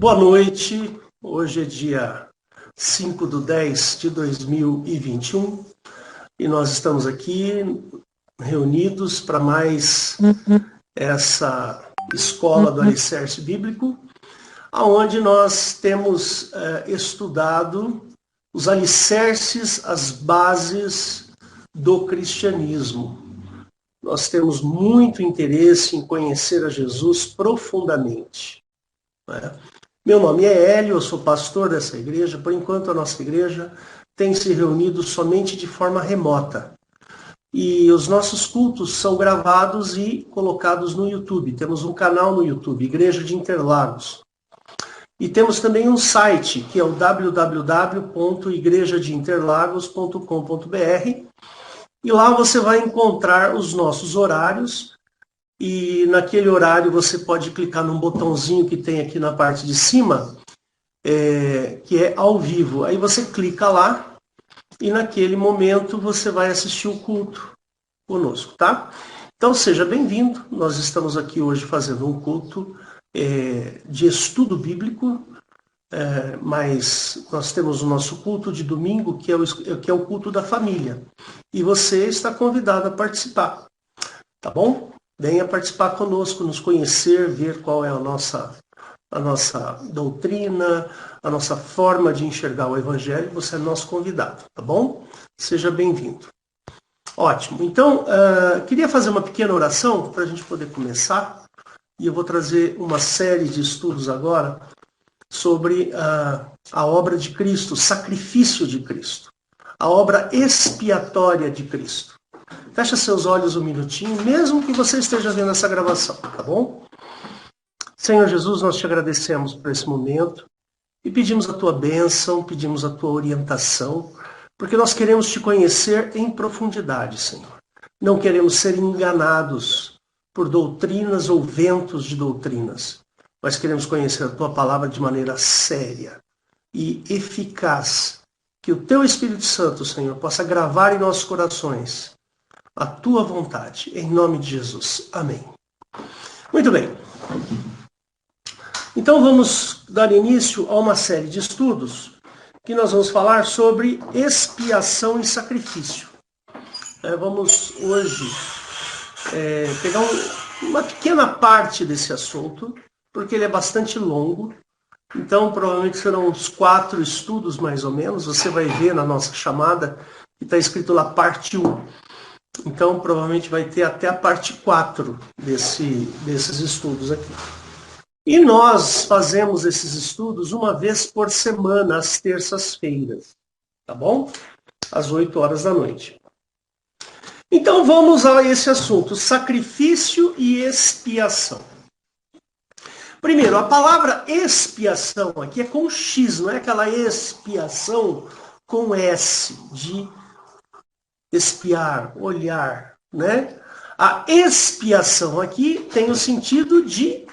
Boa noite, hoje é dia 5/10/2021 e nós estamos aqui reunidos para mais essa escola do Alicerce Bíblico, onde nós temos estudado os alicerces, as bases do cristianismo. Nós temos muito interesse em conhecer a Jesus profundamente, né? Meu nome é Hélio, eu sou pastor dessa igreja. Por enquanto, a nossa igreja tem se reunido somente de forma remota. E os nossos cultos são gravados e colocados no YouTube. Temos um canal no YouTube, Igreja de Interlagos. E temos também um site, que é o www.igrejadeinterlagos.com.br. E lá você vai encontrar os nossos horários. E naquele horário você pode clicar num botãozinho que tem aqui na parte de cima, que é ao vivo. Aí você clica lá e naquele momento você vai assistir o culto conosco, tá? Então seja bem-vindo. Nós estamos aqui hoje fazendo um culto de estudo bíblico, mas nós temos o nosso culto de domingo, que é o culto da família. E você está convidado a participar, tá bom? Venha participar conosco, nos conhecer, ver qual é a nossa doutrina, a nossa forma de enxergar o Evangelho. Você é nosso convidado, tá bom? Seja bem-vindo. Ótimo. Então, queria fazer uma pequena oração para a gente poder começar. E eu vou trazer uma série de estudos agora sobre a obra de Cristo, o sacrifício de Cristo, a obra expiatória de Cristo. Fecha seus olhos um minutinho, mesmo que você esteja vendo essa gravação, tá bom? Senhor Jesus, nós te agradecemos por esse momento e pedimos a tua bênção, pedimos a tua orientação, porque nós queremos te conhecer em profundidade, Senhor. Não queremos ser enganados por doutrinas ou ventos de doutrinas, mas queremos conhecer a tua palavra de maneira séria e eficaz. Que o teu Espírito Santo, Senhor, possa gravar em nossos corações a tua vontade, em nome de Jesus. Amém. Muito bem. Então vamos dar início a uma série de estudos que nós vamos falar sobre expiação e sacrifício. Vamos hoje pegar uma pequena parte desse assunto, porque ele é bastante longo. Então provavelmente serão uns 4 estudos mais ou menos. Você vai ver na nossa chamada que está escrito lá parte 1. Então, provavelmente vai ter até a parte 4 desses estudos aqui. E nós fazemos esses estudos uma vez por semana, às terças-feiras. Tá bom? Às 8 horas da noite. Então, vamos a esse assunto, sacrifício e expiação. Primeiro, a palavra expiação aqui é com X, não é aquela expiação com S, de espiar, olhar, né? A expiação aqui tem o sentido de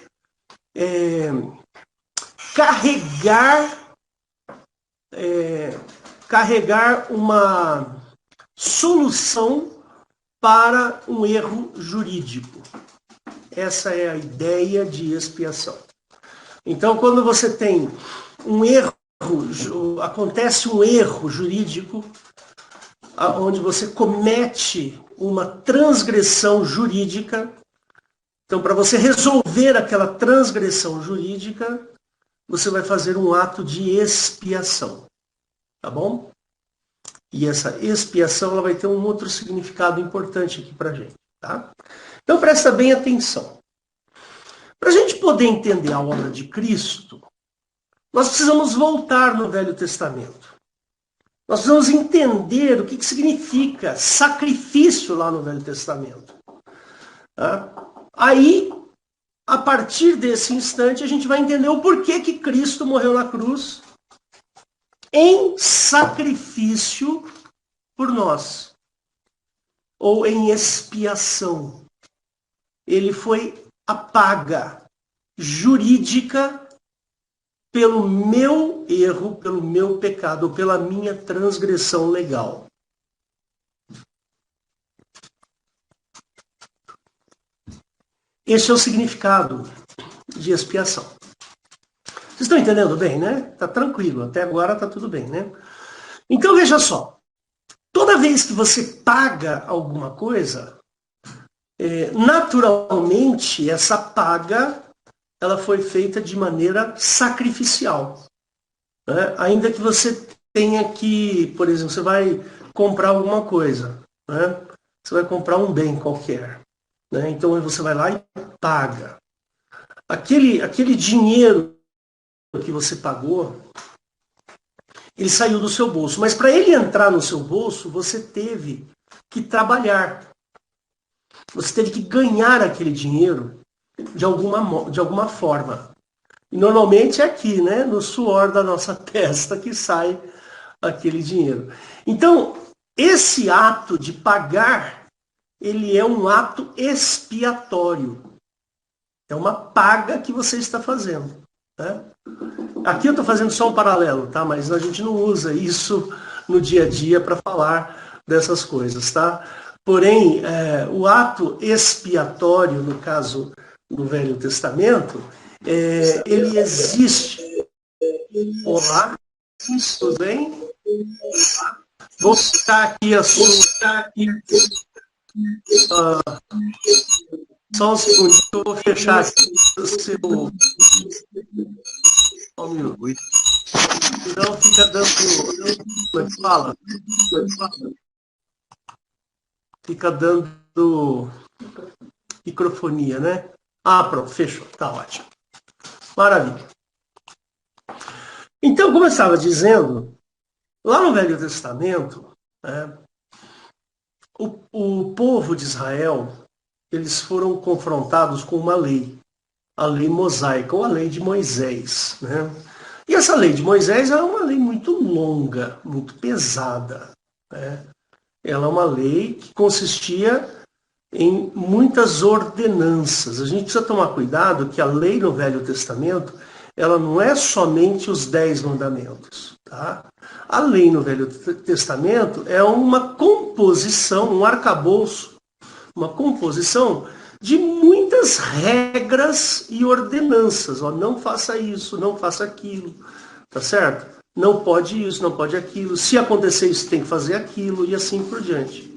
carregar uma solução para um erro jurídico. Essa é a ideia de expiação. Então, quando você tem um erro, acontece um erro jurídico, onde você comete uma transgressão jurídica. Então, para você resolver aquela transgressão jurídica, você vai fazer um ato de expiação. Tá bom? E essa expiação ela vai ter um outro significado importante aqui para a gente. Tá? Então, presta bem atenção. Para a gente poder entender a obra de Cristo, nós precisamos voltar no Velho Testamento. Nós precisamos entender o que significa sacrifício lá no Velho Testamento. Aí, a partir desse instante, a gente vai entender o porquê que Cristo morreu na cruz em sacrifício por nós, ou em expiação. Ele foi a paga jurídica pelo meu erro, pelo meu pecado, ou pela minha transgressão legal. Esse é o significado de expiação. Vocês estão entendendo bem, né? Tá tranquilo, até agora tá tudo bem, né? Então veja só, toda vez que você paga alguma coisa, naturalmente essa paga ela foi feita de maneira sacrificial, né? Ainda que você tenha que, por exemplo, você vai comprar alguma coisa, né? Você vai comprar um bem qualquer, né? Então você vai lá e paga. Aquele dinheiro que você pagou, ele saiu do seu bolso. Mas para ele entrar no seu bolso, você teve que trabalhar. Você teve que ganhar aquele dinheiro de alguma forma. E normalmente é aqui, né, no suor da nossa testa que sai aquele dinheiro. Então, esse ato de pagar, ele é um ato expiatório. É uma paga que você está fazendo, né? Aqui eu estou fazendo só um paralelo, tá? Mas a gente não usa isso no dia a dia para falar dessas coisas, tá? Porém, o ato expiatório, no caso do Velho Testamento, ele existe. Olá, tudo bem? Vou ficar aqui a sua. Só um segundo, eu vou fechar aqui o seu. Só um minuto. Então fica dando. Como é que fala? Fica dando microfonia, né? Ah, pronto, fechou. Tá ótimo. Maravilha. Então, como eu estava dizendo, lá no Velho Testamento, né, o povo de Israel, eles foram confrontados com uma lei, a lei mosaica, ou a lei de Moisés, né? E essa lei de Moisés é uma lei muito longa, muito pesada, né? Ela é uma lei que consistia em muitas ordenanças. A gente precisa tomar cuidado que a lei no Velho Testamento, ela não é somente os 10 mandamentos, tá? A lei no Velho Testamento é uma composição, um arcabouço, uma composição de muitas regras e ordenanças. Ó, não faça isso, não faça aquilo, tá certo? Não pode isso, não pode aquilo. Se acontecer isso, tem que fazer aquilo e assim por diante,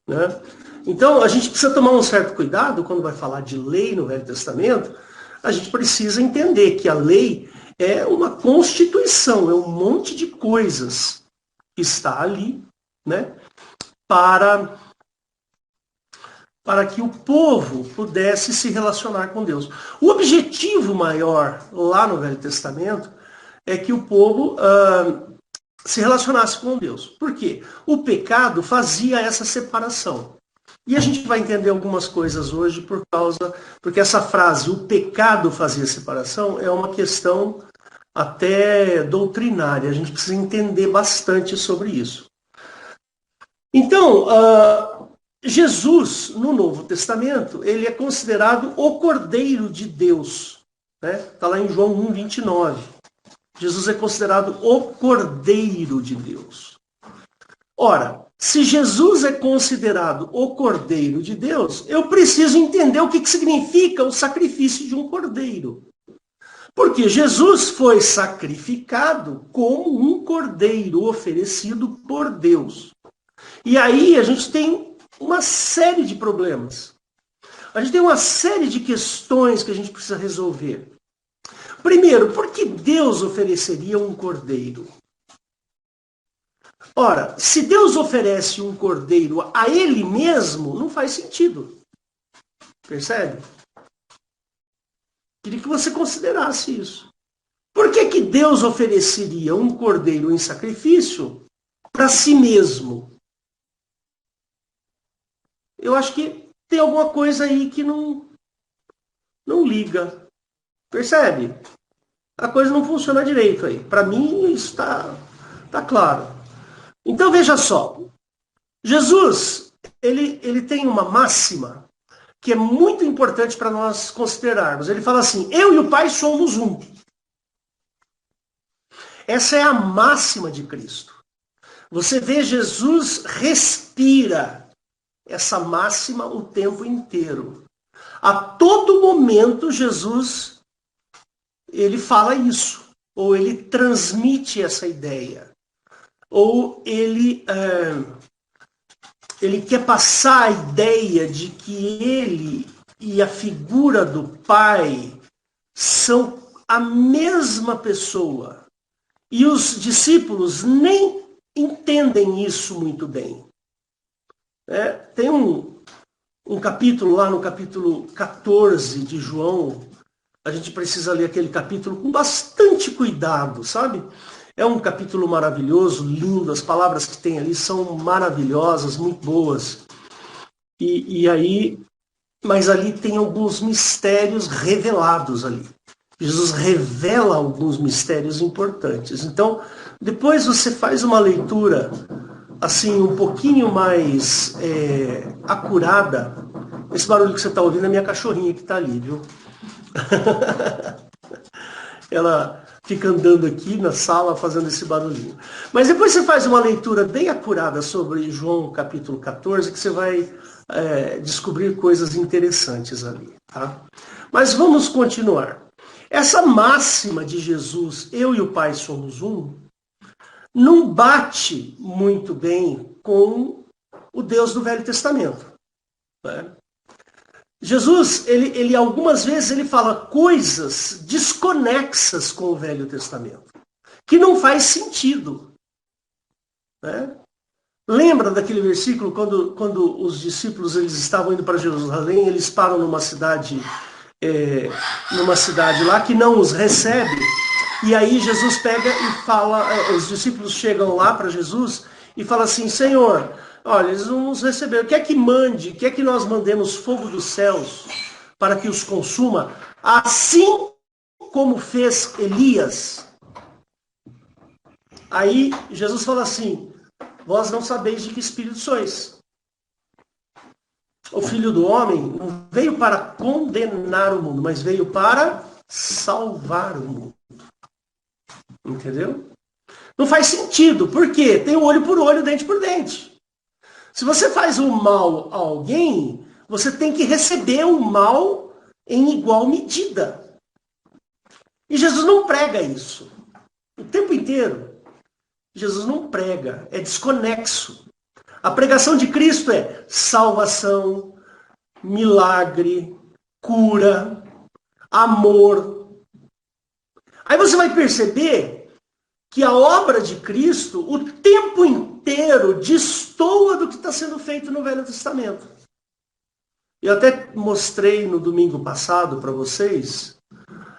né? Então, a gente precisa tomar um certo cuidado quando vai falar de lei no Velho Testamento. A gente precisa entender que a lei é uma constituição, é um monte de coisas que está ali, né, para que o povo pudesse se relacionar com Deus. O objetivo maior lá no Velho Testamento é que o povo se relacionasse com Deus. Por quê? O pecado fazia essa separação. E a gente vai entender algumas coisas hoje porque essa frase, o pecado fazia separação, é uma questão até doutrinária. A gente precisa entender bastante sobre isso. Então, Jesus, no Novo Testamento, ele é considerado o Cordeiro de Deus. Está lá em João 1,29. Jesus é considerado o Cordeiro de Deus. Ora, se Jesus é considerado o Cordeiro de Deus, eu preciso entender o que significa o sacrifício de um cordeiro. Porque Jesus foi sacrificado como um cordeiro oferecido por Deus. E aí a gente tem uma série de problemas. A gente tem uma série de questões que a gente precisa resolver. Primeiro, por que Deus ofereceria um cordeiro? Ora, se Deus oferece um cordeiro a ele mesmo, não faz sentido. Percebe? Queria que você considerasse isso. Por que Deus ofereceria um cordeiro em sacrifício para si mesmo? Eu acho que tem alguma coisa aí que não liga. Percebe? A coisa não funciona direito aí. Para mim, isso tá claro. Então, veja só. Jesus, ele tem uma máxima que é muito importante para nós considerarmos. Ele fala assim, eu e o Pai somos um. Essa é a máxima de Cristo. Você vê, Jesus respira essa máxima o tempo inteiro. A todo momento, Jesus, ele fala isso. ou ele transmite essa ideia, ou ele quer passar a ideia de que ele e a figura do Pai são a mesma pessoa. E os discípulos nem entendem isso muito bem. Tem um capítulo lá no capítulo 14 de João, a gente precisa ler aquele capítulo com bastante cuidado, sabe? É um capítulo maravilhoso, lindo, as palavras que tem ali são maravilhosas, muito boas. Mas ali tem alguns mistérios revelados ali. Jesus revela alguns mistérios importantes. Então, depois você faz uma leitura assim, um pouquinho mais acurada. Esse barulho que você está ouvindo é minha cachorrinha que está ali, viu? Ela fica andando aqui na sala fazendo esse barulhinho. Mas depois você faz uma leitura bem acurada sobre João capítulo 14, que você vai descobrir coisas interessantes ali. Tá? Mas vamos continuar. Essa máxima de Jesus, eu e o Pai somos um, não bate muito bem com o Deus do Velho Testamento. Né? Jesus, ele algumas vezes ele fala coisas desconexas com o Velho Testamento, que não faz sentido. Né? Lembra daquele versículo quando os discípulos eles estavam indo para Jerusalém, eles param numa cidade lá que não os recebe, e aí Jesus pega e fala, os discípulos chegam lá para Jesus e falam assim, Senhor, olha, eles não nos receberam, quer que mande, quer que nós mandemos fogo dos céus para que os consuma, assim como fez Elias. Aí Jesus fala assim, vós não sabeis de que espírito sois. O Filho do Homem não veio para condenar o mundo, mas veio para salvar o mundo. Entendeu? Não faz sentido. Por quê? Tem olho por olho, dente por dente. Se você faz o mal a alguém, você tem que receber o mal em igual medida. E Jesus não prega isso. O tempo inteiro. Jesus não prega. É desconexo. A pregação de Cristo é salvação, milagre, cura, amor. Aí você vai perceber que a obra de Cristo, o tempo inteiro, destoa do que está sendo feito no Velho Testamento. Eu até mostrei no domingo passado para vocês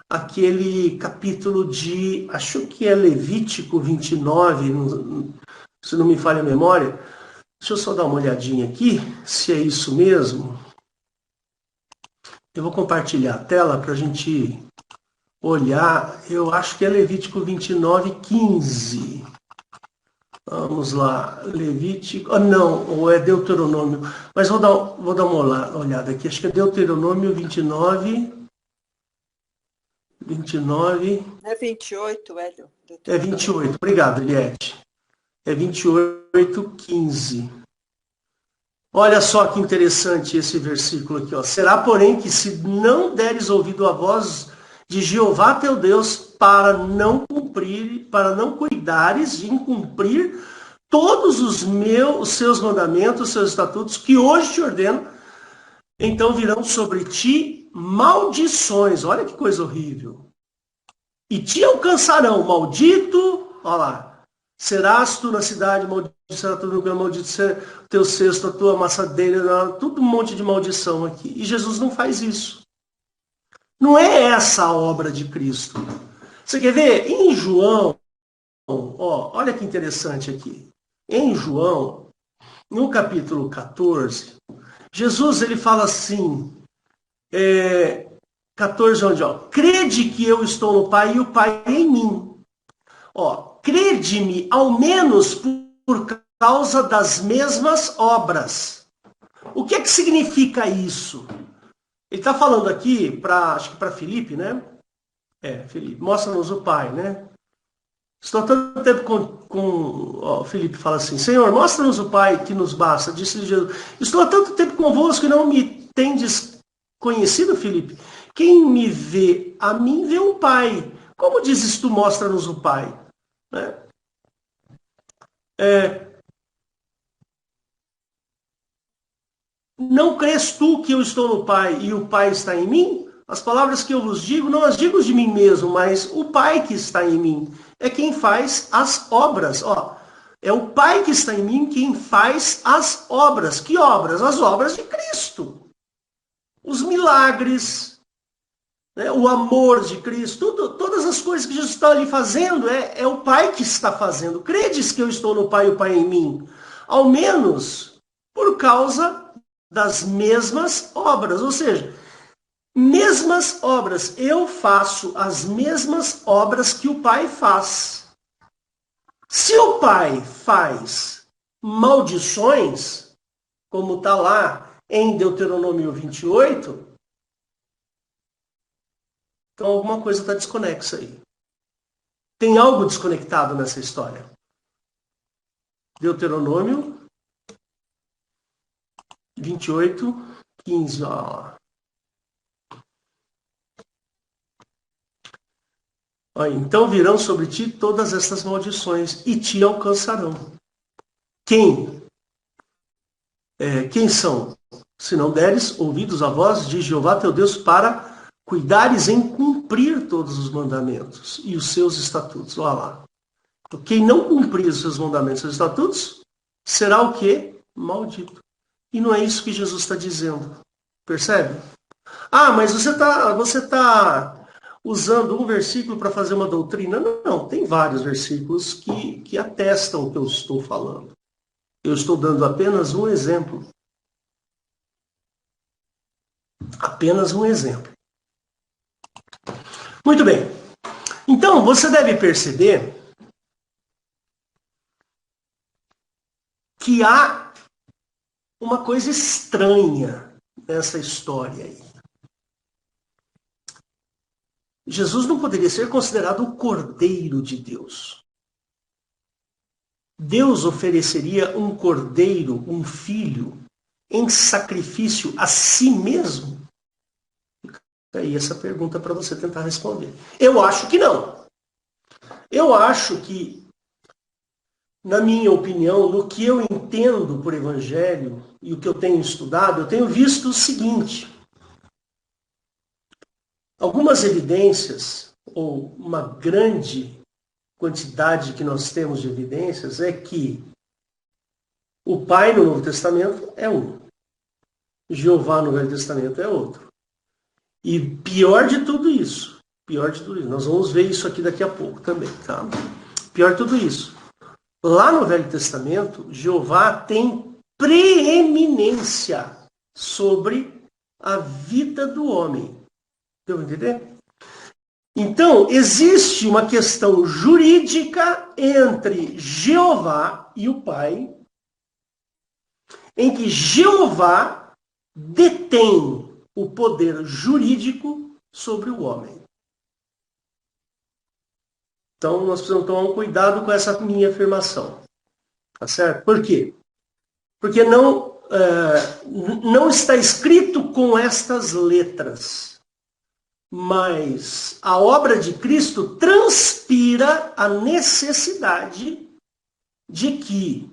aquele capítulo de, acho que é Levítico 29, se não me falha a memória. Deixa eu só dar uma olhadinha aqui, se é isso mesmo. Eu vou compartilhar a tela para a gente olhar. Eu acho que é Levítico 29, 15. Vamos lá. Levítico... não, ou é Deuteronômio. Mas vou dar uma olhada aqui. Acho que é Deuteronômio 29... 29... É 28, Hélio. É 28. Obrigado, Eliette. É 28, 15. Olha só que interessante esse versículo aqui. Ó. Será, porém, que se não deres ouvido a voz de Jeová teu Deus para não cuidares de cumprir todos os seus mandamentos, os seus estatutos, que hoje te ordeno, então virão sobre ti maldições. Olha que coisa horrível. E te alcançarão, maldito, olha lá, serás tu na cidade, maldito será tu no lugar, maldito será o teu cesto, a tua amassadeira, tudo um monte de maldição aqui. E Jesus não faz isso. Não é essa a obra de Cristo. Você quer ver? Em João, ó, olha que interessante aqui. Em João, no capítulo 14, Jesus ele fala assim, 14 onde, ó, crede que eu estou no Pai e o Pai em mim. Ó, crede-me ao menos por causa das mesmas obras. O que é que significa isso? Ele está falando aqui, acho que para Filipe, né? Filipe, mostra-nos o Pai, né? Estou tanto tempo Filipe fala assim, Senhor, mostra-nos o Pai que nos basta, disse Jesus. Estou há tanto tempo convosco e não me tendes conhecido, Filipe. Quem me vê a mim, vê o Pai. Como dizes tu, mostra-nos o Pai? Né? Não crês tu que eu estou no Pai e o Pai está em mim? As palavras que eu vos digo, não as digo de mim mesmo, mas o Pai que está em mim é quem faz as obras. Ó, é o Pai que está em mim quem faz as obras. Que obras? As obras de Cristo. Os milagres, né? O amor de Cristo, todas as coisas que Jesus está ali fazendo, é o Pai que está fazendo. Credes que eu estou no Pai e o Pai em mim? Ao menos por causa das mesmas obras, ou seja, mesmas obras. Eu faço as mesmas obras que o Pai faz. Se o Pai faz maldições, como está lá em Deuteronômio 28, então alguma coisa está desconexa aí. Tem algo desconectado nessa história. Deuteronômio 28, 15. Ó. Então virão sobre ti todas estas maldições e te alcançarão. Quem? Quem são? Se não deres ouvidos à voz de Jeová teu Deus para cuidares em cumprir todos os mandamentos e os seus estatutos. Olha lá. Quem não cumprir os seus mandamentos e os seus estatutos será o quê? Maldito. E não é isso que Jesus está dizendo. Percebe? Ah, mas você tá usando um versículo para fazer uma doutrina? Não, tem vários versículos que atestam o que eu estou falando. Eu estou dando apenas um exemplo. Apenas um exemplo. Muito bem. Então, você deve perceber que há uma coisa estranha nessa história aí. Jesus não poderia ser considerado o Cordeiro de Deus. Deus ofereceria um cordeiro, um filho, em sacrifício a si mesmo? Fica aí essa pergunta para você tentar responder. Eu acho que não. Eu acho que, na minha opinião, no que eu entendo por evangelho e o que eu tenho estudado, eu tenho visto o seguinte. Algumas evidências, ou uma grande quantidade que nós temos de evidências, é que o Pai no Novo Testamento é um. Jeová no Velho Testamento é outro. E pior de tudo isso, nós vamos ver isso aqui daqui a pouco também, tá? Pior de tudo isso, lá no Velho Testamento, Jeová tem preeminência sobre a vida do homem. Deu para entender? Então, existe uma questão jurídica entre Jeová e o Pai, em que Jeová detém o poder jurídico sobre o homem. Então, nós precisamos tomar um cuidado com essa minha afirmação. Tá certo? Por quê? Porque não está escrito com estas letras. Mas a obra de Cristo transpira a necessidade de que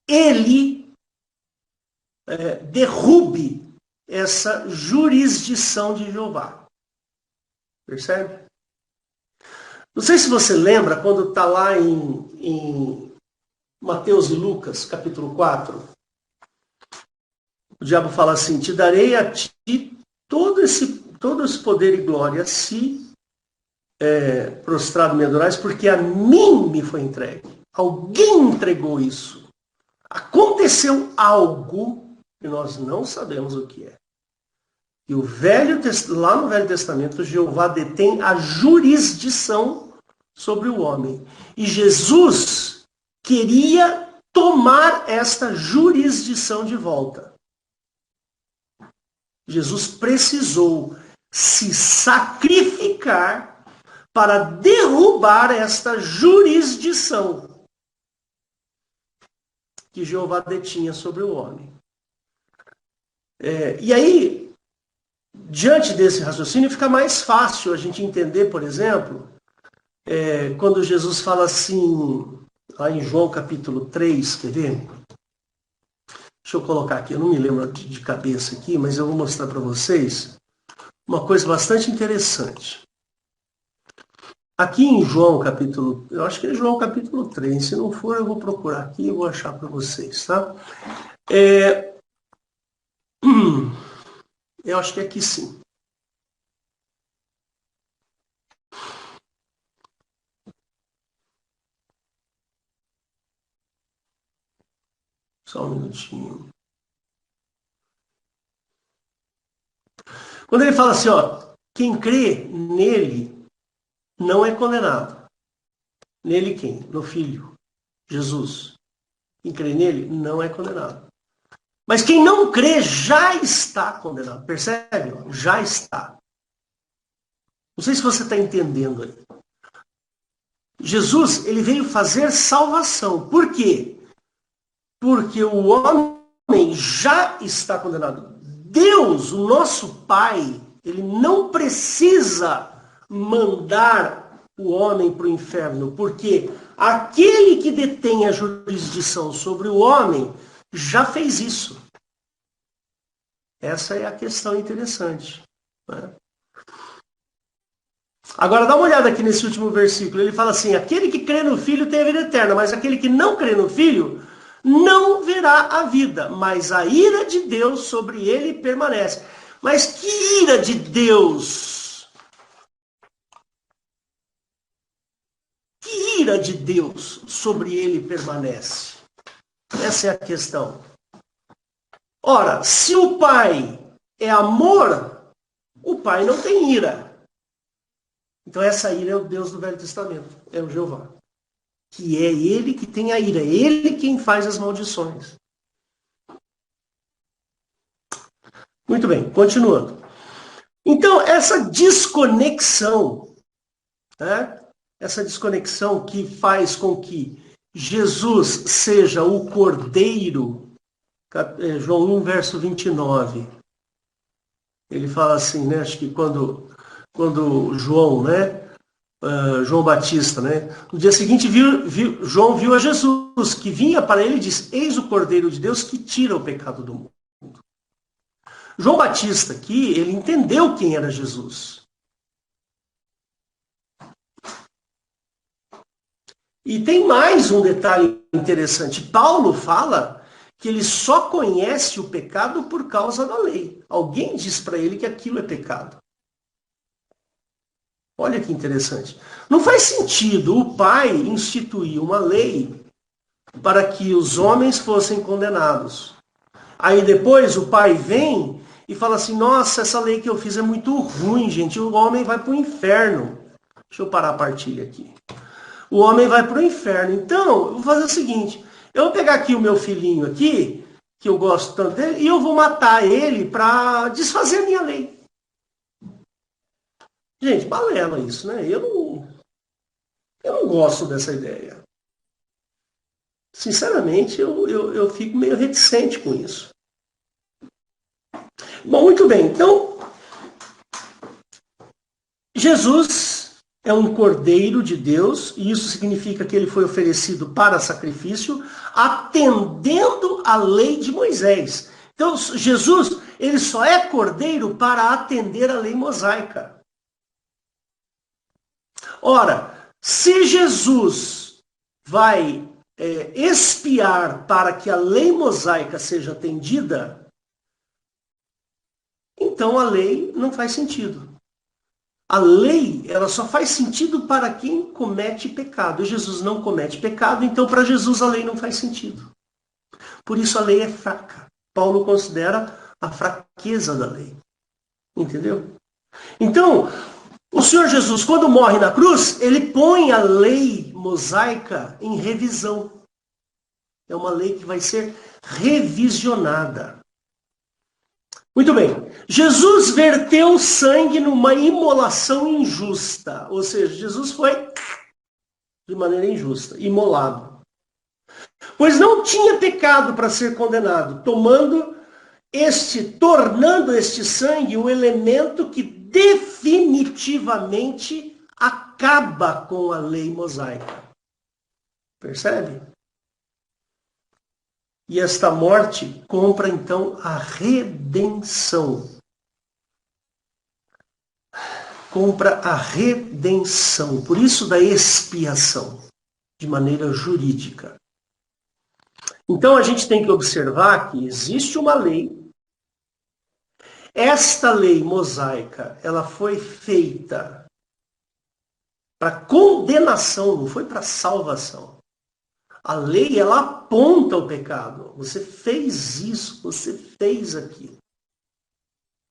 ele derrube essa jurisdição de Jeová. Percebe? Não sei se você lembra quando está lá em Mateus e Lucas, capítulo 4. O diabo fala assim, te darei a ti todo esse poder e glória se prostrado me adorais, porque a mim me foi entregue. Alguém entregou isso. Aconteceu algo que nós não sabemos o que é. E lá no Velho Testamento, Jeová detém a jurisdição sobre o homem. E Jesus queria tomar esta jurisdição de volta. Jesus precisou se sacrificar para derrubar esta jurisdição que Jeová detinha sobre o homem. E aí, diante desse raciocínio, fica mais fácil a gente entender, por exemplo, quando Jesus fala assim, lá em João capítulo 3, quer ver? Deixa eu colocar aqui, eu não me lembro de cabeça aqui, mas eu vou mostrar para vocês uma coisa bastante interessante. Aqui em João capítulo, eu acho que é João capítulo 3, se não for eu vou procurar aqui e vou achar para vocês, tá? Eu acho que é aqui sim. Só um minutinho. Quando ele fala assim, ó, quem crê nele não é condenado. Nele quem? No Filho, Jesus. Quem crê nele não é condenado. Mas quem não crê já está condenado. Percebe? Já está. Não sei se você está entendendo aí. Jesus, ele veio fazer salvação. Por quê? Porque o homem já está condenado. Deus, o nosso Pai, ele não precisa mandar o homem para o inferno, porque aquele que detém a jurisdição sobre o homem já fez isso. Essa é a questão interessante, né? Agora dá uma olhada aqui nesse último versículo. Ele fala assim, aquele que crê no Filho tem a vida eterna, mas aquele que não crê no Filho não verá a vida, mas a ira de Deus sobre ele permanece. Mas que ira de Deus? Que ira de Deus sobre ele permanece? Essa é a questão. Ora, se o Pai é amor, o Pai não tem ira. Então essa ira é o Deus do Velho Testamento, é o Jeová. Que é ele que tem a ira, é ele quem faz as maldições. Muito bem, continuando. Então, essa desconexão, né? Essa desconexão que faz com que Jesus seja o Cordeiro, João 1, verso 29, ele fala assim, né? Acho que quando João, né? João Batista, né? No dia seguinte, João viu a Jesus, que vinha para ele e disse, eis o Cordeiro de Deus que tira o pecado do mundo. João Batista aqui, ele entendeu quem era Jesus. E tem mais um detalhe interessante. Paulo fala que ele só conhece o pecado por causa da lei. Alguém diz para ele que aquilo é pecado. Olha que interessante. Não faz sentido o pai instituir uma lei para que os homens fossem condenados. Aí depois o pai vem e fala assim, nossa, essa lei que eu fiz é muito ruim, gente, o homem vai para o inferno. Deixa eu parar a partilha aqui. O homem vai para o inferno. Então, eu vou fazer o seguinte, eu vou pegar aqui o meu filhinho aqui, que eu gosto tanto dele, e eu vou matar ele para desfazer a minha lei. Gente, balela isso, né? Eu não gosto dessa ideia. Sinceramente, eu fico meio reticente com isso. Bom, muito bem. Então, Jesus é um cordeiro de Deus, e isso significa que ele foi oferecido para sacrifício, atendendo à lei de Moisés. Então, Jesus, ele só é cordeiro para atender à lei mosaica. Ora, se Jesus vai expiar para que a lei mosaica seja atendida, então a lei não faz sentido. A lei, ela só faz sentido para quem comete pecado. E Jesus não comete pecado, então para Jesus a lei não faz sentido. Por isso a lei é fraca. Paulo considera a fraqueza da lei. Entendeu? Então, o Senhor Jesus, quando morre na cruz, ele põe a lei mosaica em revisão. É uma lei que vai ser revisionada. Muito bem. Jesus verteu sangue numa imolação injusta. Ou seja, Jesus foi, de maneira injusta, imolado. Pois não tinha pecado para ser condenado, tornando este sangue o elemento que definitivamente acaba com a lei mosaica. Percebe? E esta morte compra, então, a redenção. Compra a redenção. Por isso da expiação, de maneira jurídica. Então, a gente tem que observar que existe uma lei. Esta lei mosaica, ela foi feita para condenação, não foi para salvação. A lei, ela aponta o pecado. Você fez isso, você fez aquilo.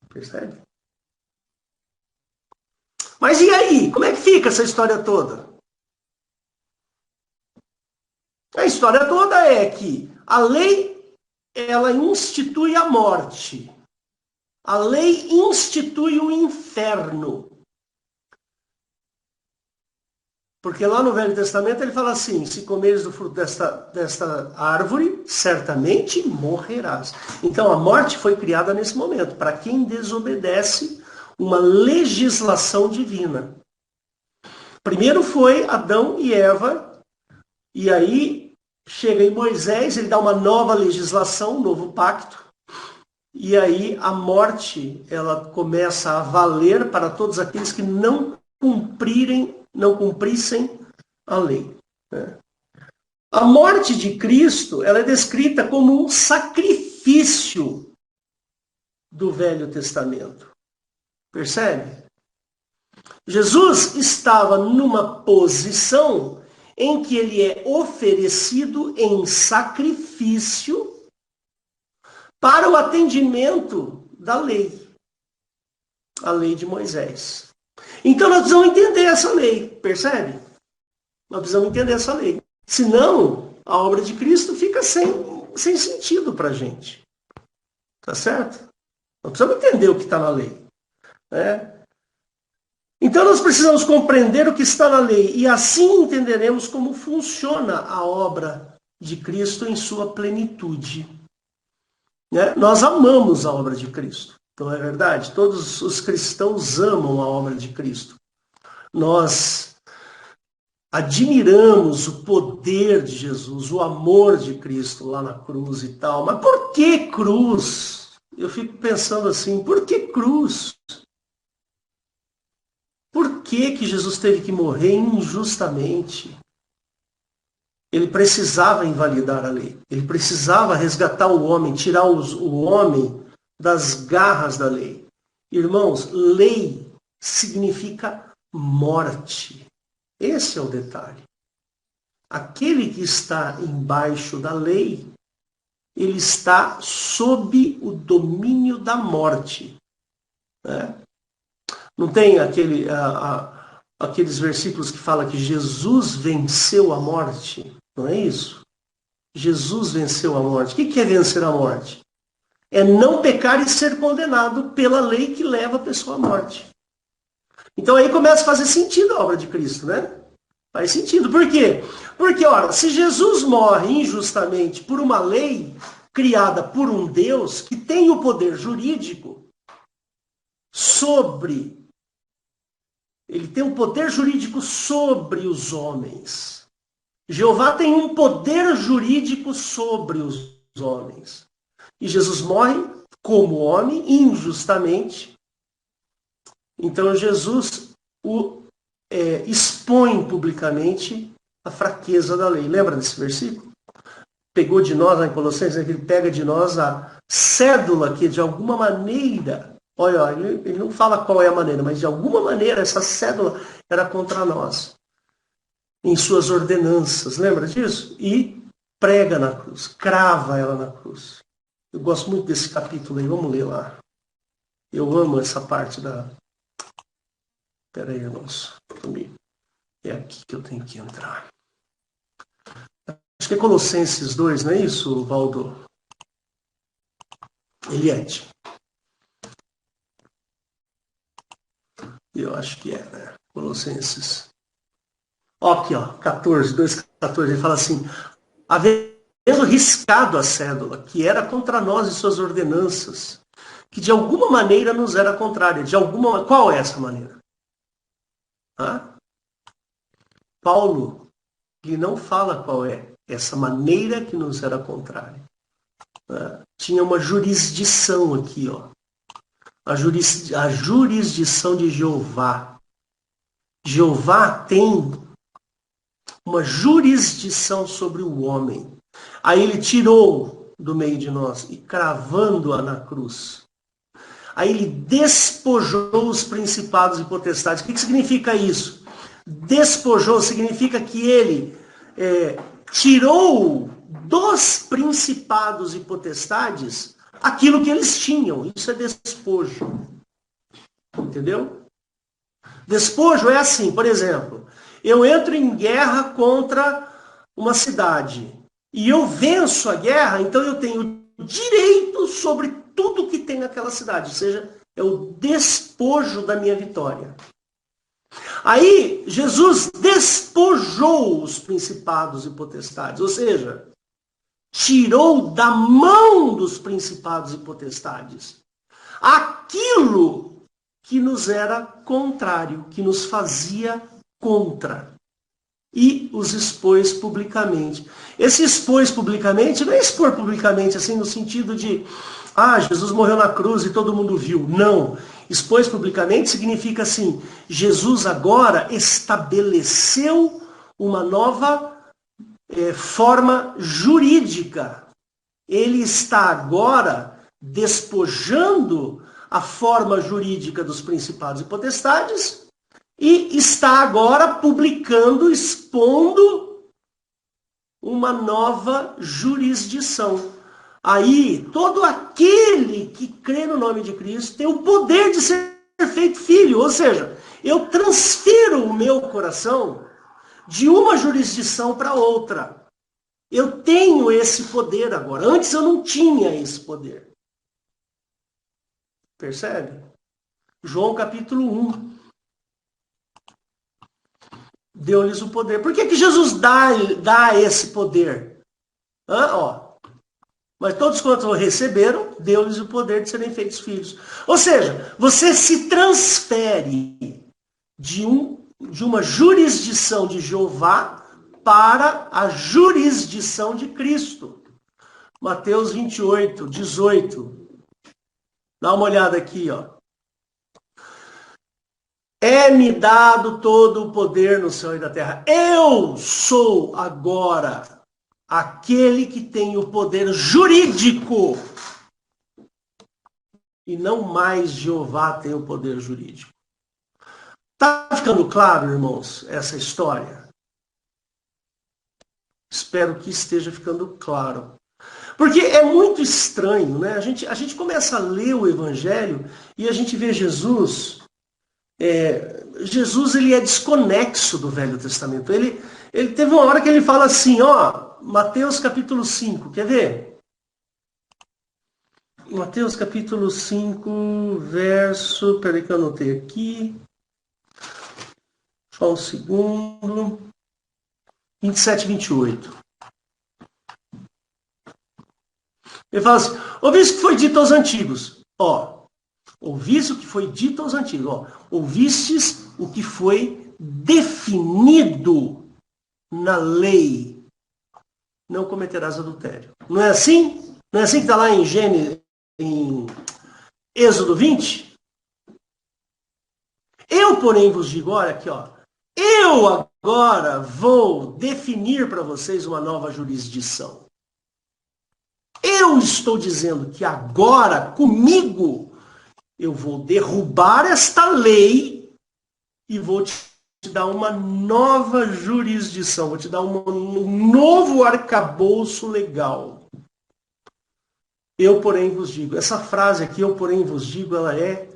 Percebe? Mas e aí? Como é que fica essa história toda? A história toda é que a lei, ela institui a morte. A lei institui o inferno. Porque lá no Velho Testamento ele fala assim, se comeres do fruto desta árvore, certamente morrerás. Então a morte foi criada nesse momento, para quem desobedece uma legislação divina. Primeiro foi Adão e Eva, e aí chega em Moisés, ele dá uma nova legislação, um novo pacto, e aí a morte ela começa a valer para todos aqueles que não cumprissem a lei. A morte de Cristo ela é descrita como um sacrifício do Velho Testamento. Percebe? Jesus estava numa posição em que ele é oferecido em sacrifício para o atendimento da lei, a lei de Moisés. Então nós precisamos entender essa lei, percebe? Nós precisamos entender essa lei. Senão, a obra de Cristo fica sem sentido para a gente. Tá certo? Nós precisamos entender o que está na lei. Né? Então nós precisamos compreender o que está na lei e assim entenderemos como funciona a obra de Cristo em sua plenitude. Né? Nós amamos a obra de Cristo, não é verdade? Todos os cristãos amam a obra de Cristo. Nós admiramos o poder de Jesus, o amor de Cristo lá na cruz e tal. Mas por que cruz? Eu fico pensando assim, por que cruz? Por que Jesus teve que morrer injustamente? Ele precisava invalidar a lei. Ele precisava resgatar o homem, tirar o homem das garras da lei. Irmãos, lei significa morte. Esse é o detalhe. Aquele que está embaixo da lei, ele está sob o domínio da morte. Né? Não tem aqueles versículos que falam que Jesus venceu a morte? Não é isso? Jesus venceu a morte. O que é vencer a morte? É não pecar e ser condenado pela lei que leva a pessoa à morte. Então aí começa a fazer sentido a obra de Cristo, né? Faz sentido. Por quê? Porque, ora, se Jesus morre injustamente por uma lei criada por um Deus que tem o poder jurídico ele tem um poder jurídico sobre os homens. Jeová tem um poder jurídico sobre os homens. E Jesus morre como homem, injustamente. Então Jesus expõe publicamente a fraqueza da lei. Lembra desse versículo? Pegou de nós, lá em Colossenses, ele pega de nós a cédula que de alguma maneira, olha, ele não fala qual é a maneira, mas de alguma maneira essa cédula era contra nós. Em suas ordenanças, lembra disso? E prega na cruz, crava ela na cruz. Eu gosto muito desse capítulo aí, vamos ler lá. Eu amo essa parte da... Espera aí, irmãos. É aqui que eu tenho que entrar. Acho que é Colossenses 2, não é isso, Valdo? Eliette. Eu acho que é, né? Colossenses. Ó, aqui, ó, 14, 2,14, ele fala assim: havendo riscado a cédula, que era contra nós e suas ordenanças, que de alguma maneira nos era contrária. Qual é essa maneira? Paulo, ele não fala qual é essa maneira que nos era contrária. Tinha uma jurisdição aqui, ó. A jurisdição de Jeová. Jeová tem uma jurisdição sobre o homem. Aí ele tirou do meio de nós e cravando-a na cruz. Aí ele despojou os principados e potestades. O que significa isso? Despojou significa que ele tirou dos principados e potestades aquilo que eles tinham. Isso é despojo. Entendeu? Despojo é assim, por exemplo, eu entro em guerra contra uma cidade e eu venço a guerra, então eu tenho direito sobre tudo que tem naquela cidade, ou seja, é o despojo da minha vitória. Aí Jesus despojou os principados e potestades, ou seja, tirou da mão dos principados e potestades aquilo que nos era contrário, que nos fazia contra. E os expôs publicamente. Esse expôs publicamente não é expor publicamente, assim, no sentido de Jesus morreu na cruz e todo mundo viu. Não. Expôs publicamente significa assim, Jesus agora estabeleceu uma nova forma jurídica. Ele está agora despojando a forma jurídica dos principados e potestades e está agora publicando, expondo uma nova jurisdição. Aí, todo aquele que crê no nome de Cristo tem o poder de ser feito filho, ou seja, eu transfiro o meu coração de uma jurisdição para outra. Eu tenho esse poder agora. Antes eu não tinha esse poder. Percebe? João capítulo 1. Deu-lhes o poder. Por que Jesus dá esse poder? Mas todos quantos receberam, deu-lhes o poder de serem feitos filhos. Ou seja, você se transfere de uma jurisdição de Jeová para a jurisdição de Cristo. Mateus 28, 18. Dá uma olhada aqui, ó. É-me dado todo o poder no céu e na terra. Eu sou agora aquele que tem o poder jurídico. E não mais Jeová tem o poder jurídico. Está ficando claro, irmãos, essa história? Espero que esteja ficando claro. Porque é muito estranho, né? A gente começa a ler o Evangelho e a gente vê Jesus... Jesus ele é desconexo do Velho Testamento. Ele teve uma hora que ele fala assim, Mateus capítulo 5, quer ver? Mateus capítulo 5, verso... Peraí que eu anotei aqui. Só um segundo. 27 e 28. Ele fala assim, ouviste o que foi dito aos antigos. Ouviste o que foi dito aos antigos. Ouvistes o que foi definido na lei. Não cometerás adultério. Não é assim? Não é assim que está lá em Êxodo 20? Eu, porém, vos digo, olha aqui, eu agora vou definir para vocês uma nova jurisdição. Eu estou dizendo que agora, comigo, eu vou derrubar esta lei e vou te dar uma nova jurisdição, vou te dar um novo arcabouço legal. Eu, porém, vos digo. Essa frase aqui, eu, porém, vos digo, ela é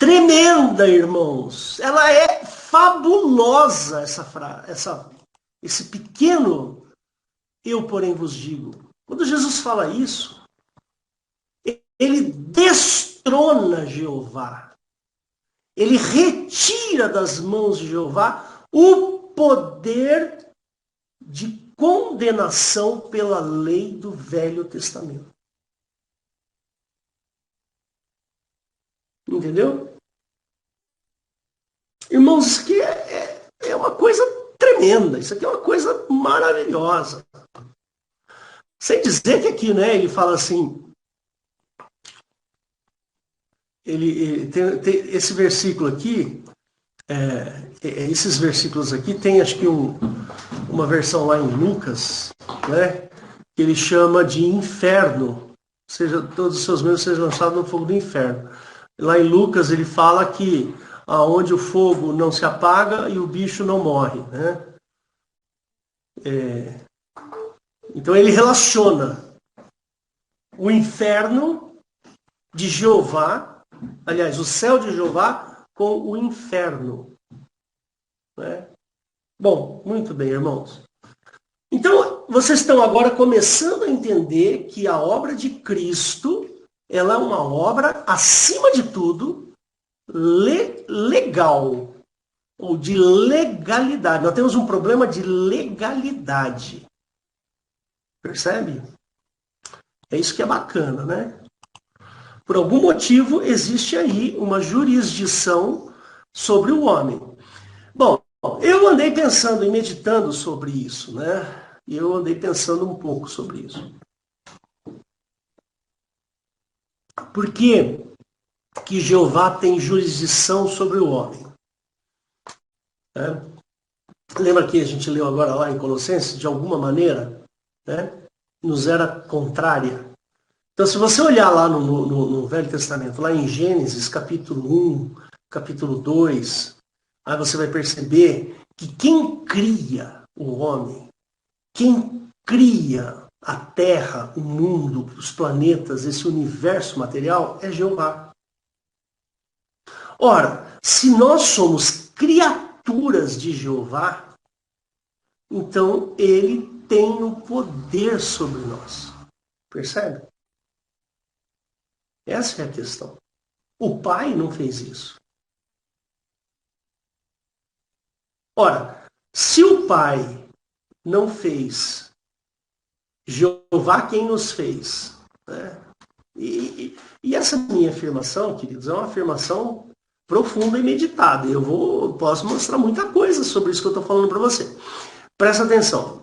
tremenda, irmãos. Ela é fabulosa, essa frase, esse pequeno eu, porém, vos digo. Quando Jesus fala isso, ele destrona Jeová. Ele retira das mãos de Jeová o poder de condenação pela lei do Velho Testamento. Entendeu? Irmãos, isso aqui é uma coisa tremenda, isso aqui é uma coisa maravilhosa. Sem dizer que aqui, né, ele fala assim, ele tem esse versículo aqui, esses versículos aqui, tem acho que uma versão lá em Lucas, né, que ele chama de inferno, seja todos os seus membros sejam lançados no fogo do inferno. Lá em Lucas ele fala que aonde o fogo não se apaga e o bicho não morre, né? Então ele relaciona o inferno de Jeová, aliás, o céu de Jeová com o inferno, né? Bom, muito bem, irmãos. Então, vocês estão agora começando a entender que a obra de Cristo, ela é uma obra, acima de tudo, legal, ou de legalidade. Nós temos um problema de legalidade. Percebe? É isso que é bacana, né? Por algum motivo, existe aí uma jurisdição sobre o homem. Bom, eu andei pensando e meditando sobre isso, né? E eu andei pensando um pouco sobre isso. Por que que Jeová tem jurisdição sobre o homem? Lembra que a gente leu agora lá em Colossenses? De alguma maneira, né, nos era contrária. Então, se você olhar lá no Velho Testamento, lá em Gênesis, capítulo 1, capítulo 2, aí você vai perceber que quem cria o homem, quem cria a Terra, o mundo, os planetas, esse universo material, é Jeová. Ora, se nós somos criaturas de Jeová, então ele tem o poder sobre nós. Percebe? Essa é a questão. O pai não fez isso. Ora, se o pai não fez, Jeová quem nos fez, né? E essa minha afirmação, queridos, é uma afirmação profunda e meditada. Posso mostrar muita coisa sobre isso que eu estou falando para você. Presta atenção.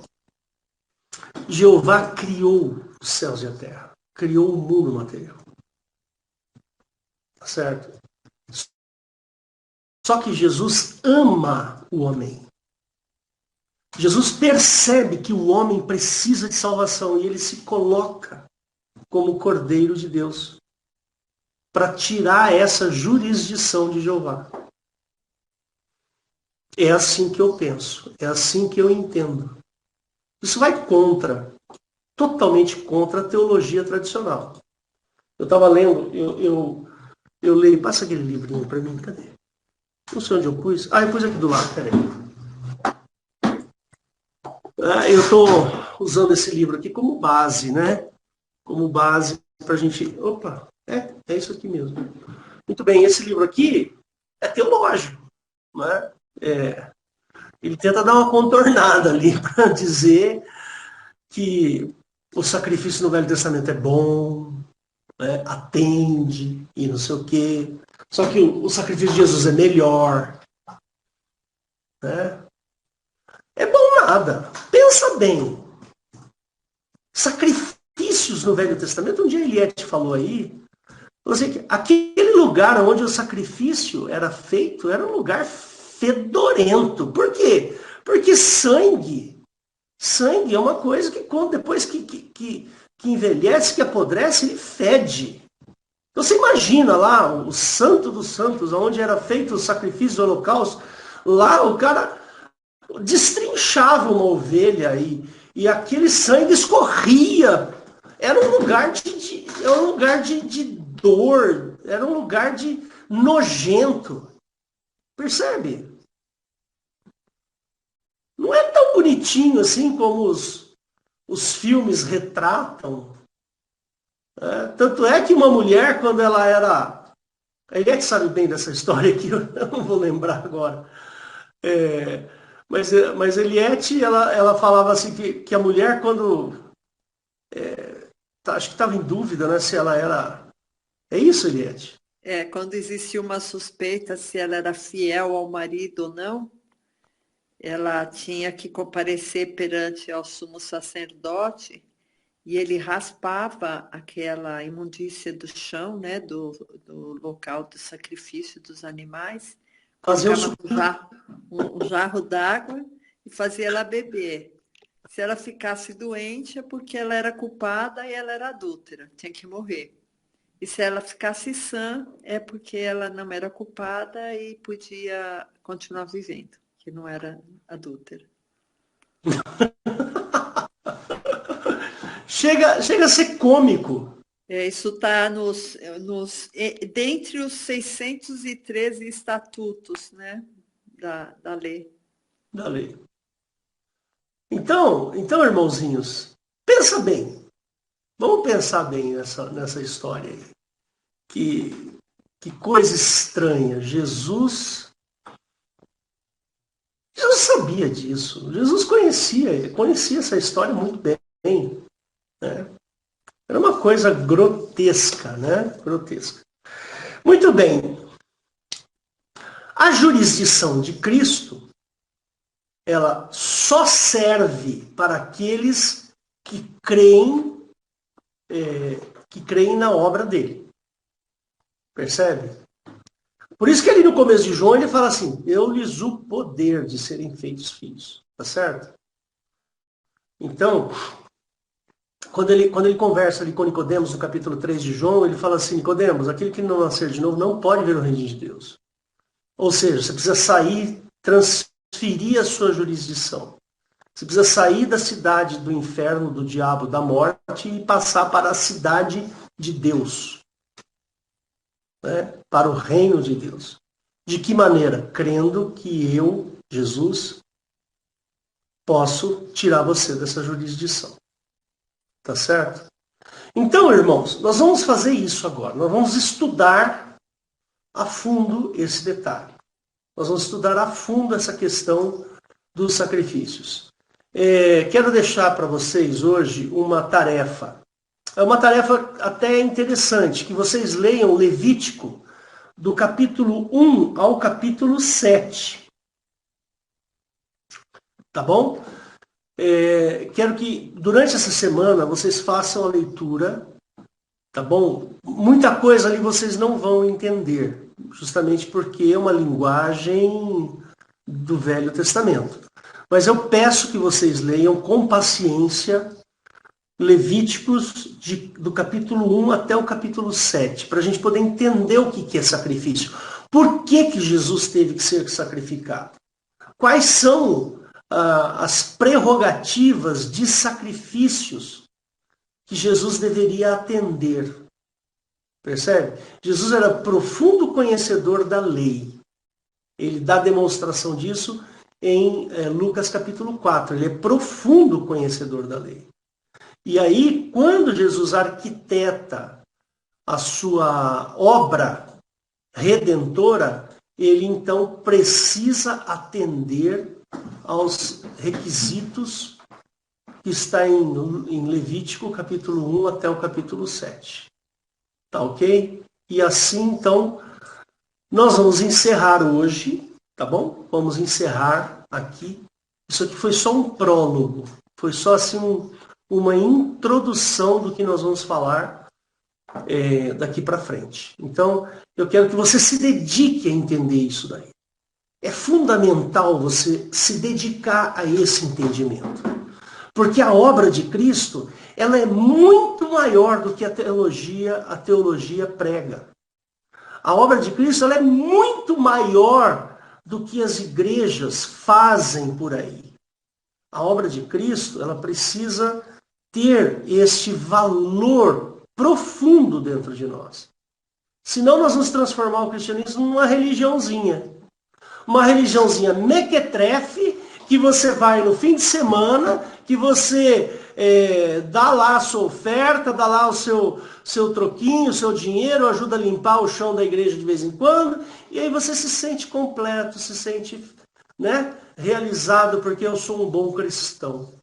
Jeová criou os céus e a terra. Criou o mundo material. Certo? Só que Jesus ama o homem. Jesus percebe que o homem precisa de salvação e ele se coloca como Cordeiro de Deus para tirar essa jurisdição de Jeová. É assim que eu penso, é assim que eu entendo. Isso vai totalmente contra a teologia tradicional. Eu estava lendo, eu leio, passa aquele livrinho para mim, cadê? Não sei onde eu pus. Eu pus aqui do lado, peraí. Eu estou usando esse livro aqui como base, né? Como base para a gente... Opa, é isso aqui mesmo. Muito bem, esse livro aqui é teológico, né? Ele tenta dar uma contornada ali para dizer que o sacrifício no Velho Testamento é bom, né? Atende e não sei o quê. Só que o sacrifício de Jesus é melhor, né? É bom nada. Pensa bem. Sacrifícios no Velho Testamento, um dia Eliette falou aí, que aquele lugar onde o sacrifício era feito era um lugar fedorento. Por quê? Porque sangue é uma coisa que depois que envelhece, que apodrece, ele fede. Então você imagina lá o Santo dos Santos, onde era feito o sacrifício do holocausto, lá o cara destrinchava uma ovelha e aquele sangue escorria. Era um lugar de dor, era um lugar de nojento. Percebe? Não é tão bonitinho assim como os filmes retratam. Tanto é que uma mulher, quando ela era... A Eliette sabe bem dessa história aqui, eu não vou lembrar agora. Mas Eliette, ela falava assim que a mulher, quando... acho que estava em dúvida, né, se ela era... É isso, Eliette? Quando existia uma suspeita se ela era fiel ao marido ou não, ela tinha que comparecer perante ao sumo sacerdote e ele raspava aquela imundícia do chão, né, do local do sacrifício dos animais, Fazer o colocava su- um jarro d'água e fazia ela beber. Se ela ficasse doente é porque ela era culpada e ela era adúltera, tinha que morrer. E se ela ficasse sã é porque ela não era culpada e podia continuar vivendo, que não era adúltera. chega a ser cômico Isso está dentre os 613 estatutos, né, da lei. da lei. Então, irmãozinhos, pensa bem. Vamos pensar bem nessa história aí. Que coisa estranha. Jesus sabia disso. Jesus conhecia essa história muito bem. Né? Era uma coisa grotesca, né? Grotesca. Muito bem. A jurisdição de Cristo, ela só serve para aqueles que creem na obra dele. Percebe? Por isso que ali no começo de João ele fala assim, eu lhes o poder de serem feitos filhos. Tá certo? Então, quando ele conversa ali com Nicodemos no capítulo 3 de João, ele fala assim, Nicodemos, aquele que não nascer de novo não pode ver o reino de Deus. Ou seja, você precisa sair, transferir a sua jurisdição. Você precisa sair da cidade do inferno, do diabo, da morte e passar para a cidade de Deus. Né? Para o reino de Deus. De que maneira? Crendo que eu, Jesus, posso tirar você dessa jurisdição. Tá certo? Então, irmãos, nós vamos fazer isso agora. Nós vamos estudar a fundo esse detalhe. Nós vamos estudar a fundo essa questão dos sacrifícios. Quero deixar para vocês hoje uma tarefa. É uma tarefa até interessante, que vocês leiam Levítico, do capítulo 1 ao capítulo 7. Tá bom? Quero que durante essa semana vocês façam a leitura, tá bom? Muita coisa ali vocês não vão entender, justamente porque é uma linguagem do Velho Testamento. Mas eu peço que vocês leiam com paciência Levíticos do capítulo 1 até o capítulo 7, para a gente poder entender o que é sacrifício. Por que Jesus teve que ser sacrificado? Quais são as prerrogativas de sacrifícios que Jesus deveria atender? Percebe? Jesus era profundo conhecedor da lei. Ele dá demonstração disso em Lucas capítulo 4. Ele é profundo conhecedor da lei. E aí, quando Jesus arquiteta a sua obra redentora, ele então precisa atender aos requisitos que está em Levítico capítulo 1 até o capítulo 7. Tá ok? E assim, então, nós vamos encerrar hoje, tá bom? Vamos encerrar aqui. Isso aqui foi só um prólogo. Foi só assim uma introdução do que nós vamos falar daqui para frente. Então, eu quero que você se dedique a entender isso daí. É fundamental você se dedicar a esse entendimento. Porque a obra de Cristo, ela é muito maior do que a teologia prega. A obra de Cristo, ela é muito maior do que as igrejas fazem por aí. A obra de Cristo, ela precisa ter este valor profundo dentro de nós. Senão nós vamos transformar o cristianismo numa religiãozinha. Uma religiãozinha mequetrefe, que você vai no fim de semana, que você dá lá a sua oferta, dá lá o seu troquinho, o seu dinheiro, ajuda a limpar o chão da igreja de vez em quando, e aí você se sente completo, se sente realizado, porque eu sou um bom cristão.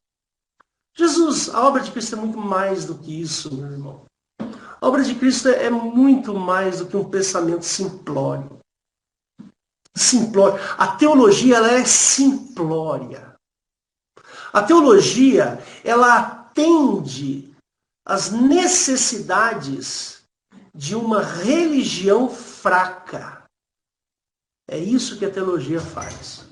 Jesus, a obra de Cristo é muito mais do que isso, meu irmão. A obra de Cristo é muito mais do que um pensamento simplório. Simplória. A teologia, ela é simplória. A teologia, ela atende às necessidades de uma religião fraca. É isso que a teologia faz.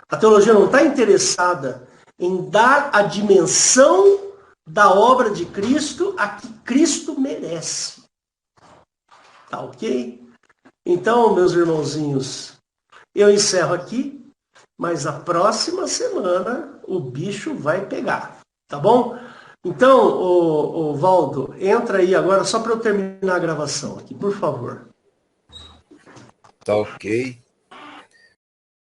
A teologia não está interessada em dar a dimensão da obra de Cristo a que Cristo merece. Tá ok? Então, meus irmãozinhos, eu encerro aqui, mas a próxima semana o bicho vai pegar. Tá bom? Então, o Valdo, entra aí agora só para eu terminar a gravação aqui, por favor. Tá ok.